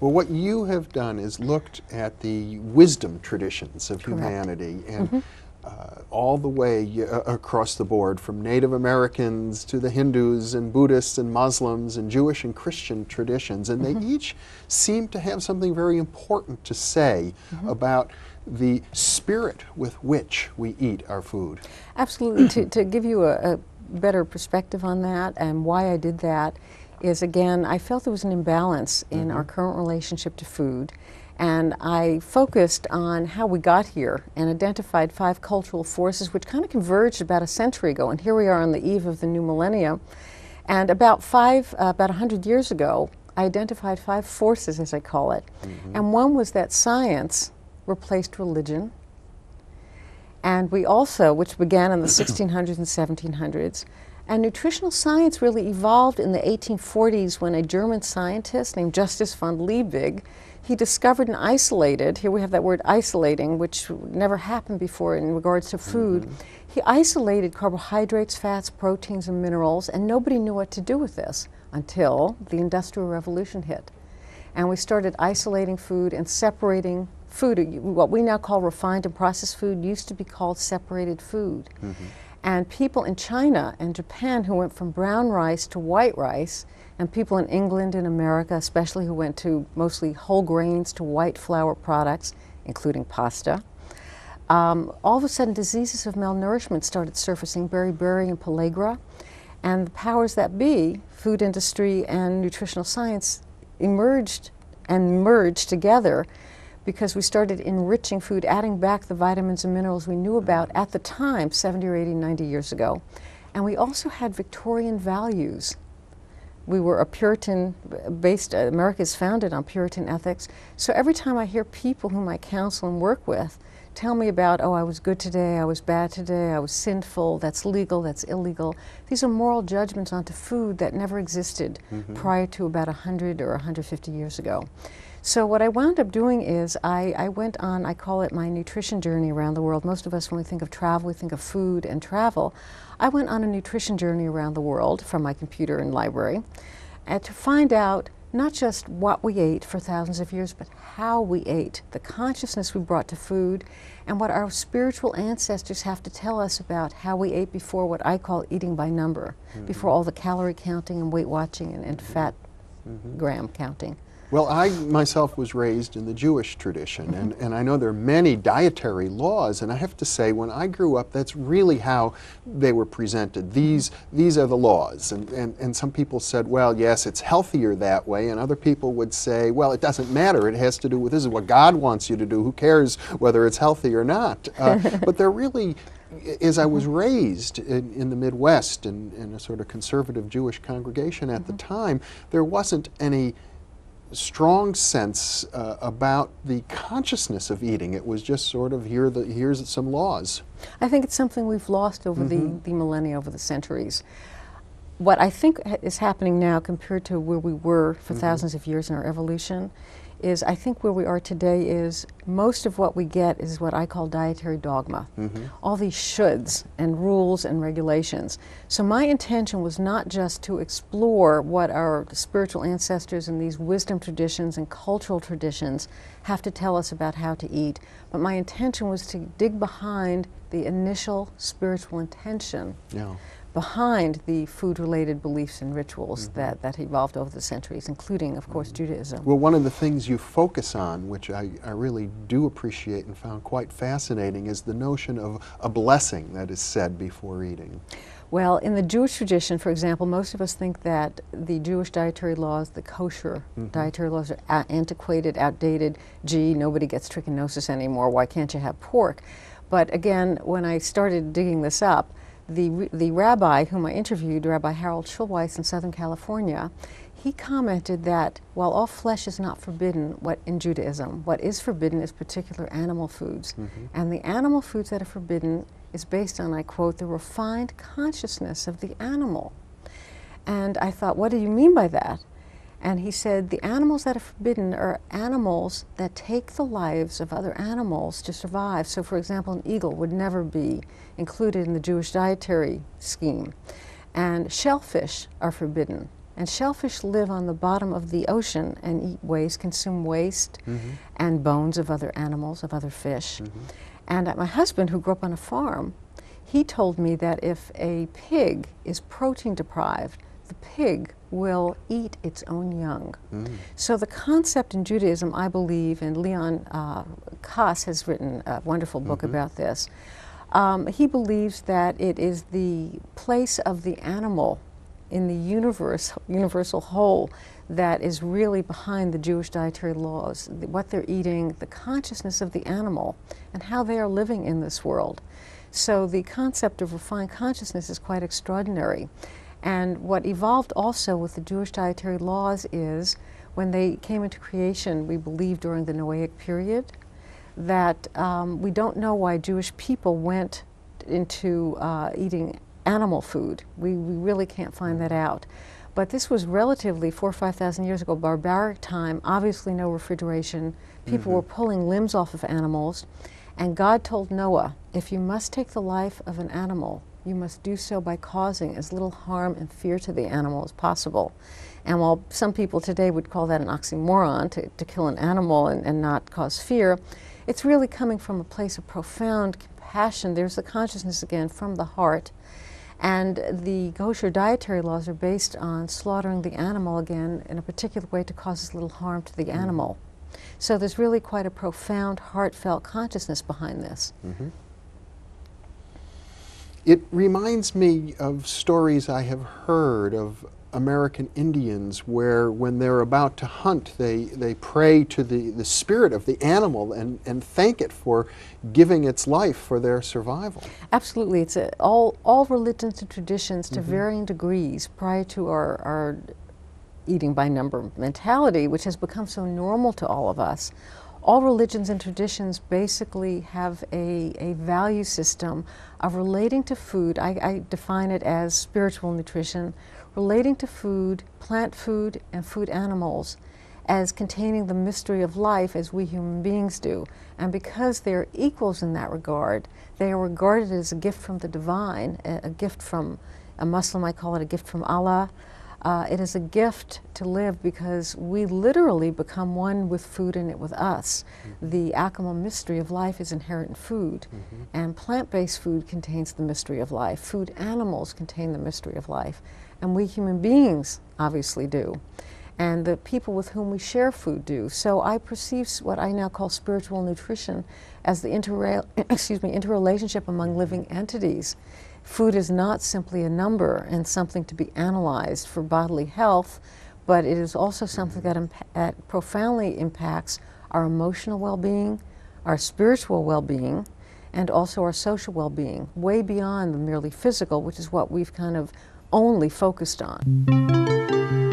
Well, what you have done is looked at the wisdom traditions of Correct. humanity, and all the way across the board, from Native Americans to the Hindus and Buddhists and Muslims and Jewish and Christian traditions, and they each seem to have something very important to say about the spirit with which we eat our food. Absolutely. to give you a better perspective on that and why I did that is, again, I felt there was an imbalance in our current relationship to food, and I focused on how we got here and identified 5 cultural forces which kind of converged about a century ago, and here we are on the eve of the new millennium. And about 100 years ago, I identified 5 forces, as I call it, and one was that science replaced religion, and we also, which began in the 1600s and 1700s, and nutritional science really evolved in the 1840s when a German scientist named Justus von Liebig, he discovered and isolated, here we have that word isolating, which never happened before in regards to food. He isolated carbohydrates, fats, proteins, and minerals, and nobody knew what to do with this until the Industrial Revolution hit. And we started isolating food and separating food. What we now call refined and processed food used to be called separated food. And people in China and Japan who went from brown rice to white rice, and people in England and America especially who went to mostly whole grains to white flour products, including pasta, all of a sudden diseases of malnourishment started surfacing, beriberi and pellagra, and the powers that be, food industry and nutritional science, emerged and merged together because we started enriching food, adding back the vitamins and minerals we knew about at the time, 70 or 80, 90 years ago. And we also had Victorian values. We were a Puritan-based, America is founded on Puritan ethics. So every time I hear people whom I counsel and work with tell me about, oh, I was good today, I was bad today, I was sinful, that's legal, that's illegal. These are moral judgments onto food that never existed prior to about 100 or 150 years ago. So what I wound up doing is I went on, I call it my nutrition journey around the world. Most of us, when we think of travel, we think of food and travel. I went on a nutrition journey around the world from my computer and library to find out not just what we ate for thousands of years, but how we ate, the consciousness we brought to food, and what our spiritual ancestors have to tell us about how we ate before what I call eating by number, before all the calorie counting and weight watching and fat gram counting. Well, I myself was raised in the Jewish tradition, and I know there are many dietary laws, and I have to say, when I grew up, that's really how they were presented. These are the laws, and some people said, well, yes, it's healthier that way, and other people would say, well, it doesn't matter, it has to do with this is what God wants you to do, who cares whether it's healthy or not? But they're really, as I was raised in the Midwest, in a sort of conservative Jewish congregation at the time, there wasn't any strong sense about the consciousness of eating. It was just sort of, here's some laws. I think it's something we've lost over the millennia, over the centuries. What I think is happening now compared to where we were for thousands of years in our evolution is, I think where we are today is most of what we get is what I call dietary dogma. All these shoulds and rules and regulations. So my intention was not just to explore what our spiritual ancestors and these wisdom traditions and cultural traditions have to tell us about how to eat, but my intention was to dig behind the initial spiritual intention behind the food-related beliefs and rituals that evolved over the centuries, including, of course, Judaism. Well, one of the things you focus on, which I really do appreciate and found quite fascinating, is the notion of a blessing that is said before eating. Well, in the Jewish tradition, for example, most of us think that the Jewish dietary laws, the kosher dietary laws, are antiquated, outdated. Gee, nobody gets trichinosis anymore, why can't you have pork? But again, when I started digging this up, the rabbi whom I interviewed, Rabbi Harold Schulweis in Southern California, he commented that while all flesh is not forbidden in Judaism, what is forbidden is particular animal foods. And the animal foods that are forbidden is based on, I quote, the refined consciousness of the animal. And I thought, what do you mean by that? And he said the animals that are forbidden are animals that take the lives of other animals to survive. So for example, an eagle would never be included in the Jewish dietary scheme. And shellfish are forbidden. And shellfish live on the bottom of the ocean and eat waste, consume waste and bones of other animals, of other fish. And my husband, who grew up on a farm, he told me that if a pig is protein deprived, the pig will eat its own young. So the concept in Judaism, I believe, and Leon Kass has written a wonderful book about this, he believes that it is the place of the animal in the universal whole that is really behind the Jewish dietary laws, what they're eating, the consciousness of the animal, and how they are living in this world. So the concept of refined consciousness is quite extraordinary. And what evolved also with the Jewish dietary laws is when they came into creation, we believe during the Noahic period, that we don't know why Jewish people went into eating animal food. We really can't find that out. But this was relatively 4,000 or 5,000 years ago, barbaric time, obviously no refrigeration. People were pulling limbs off of animals. And God told Noah, if you must take the life of an animal, you must do so by causing as little harm and fear to the animal as possible. And while some people today would call that an oxymoron, to kill an animal and not cause fear, it's really coming from a place of profound compassion. There's the consciousness again from the heart. And the kosher dietary laws are based on slaughtering the animal again in a particular way to cause as little harm to the animal. So there's really quite a profound, heartfelt consciousness behind this. It reminds me of stories I have heard of American Indians where when they're about to hunt, they pray to the spirit of the animal and thank it for giving its life for their survival. Absolutely. It's all religions and traditions to varying degrees prior to our eating by number mentality, which has become so normal to all of us. All religions and traditions basically have a value system of relating to food. I define it as spiritual nutrition, relating to food, plant food, and food animals as containing the mystery of life as we human beings do. And because they're equals in that regard, they are regarded as a gift from the divine, a gift from a Muslim, I call it a gift from Allah. It is a gift to live because we literally become one with food and it with us. The alchemical mystery of life is inherent in food, and plant-based food contains the mystery of life. Food animals contain the mystery of life, and we human beings obviously do. And the people with whom we share food do. So I perceive what I now call spiritual nutrition as the interrelationship among living entities. Food is not simply a number and something to be analyzed for bodily health, but it is also something that profoundly impacts our emotional well-being, our spiritual well-being, and also our social well-being, way beyond the merely physical, which is what we've kind of only focused on.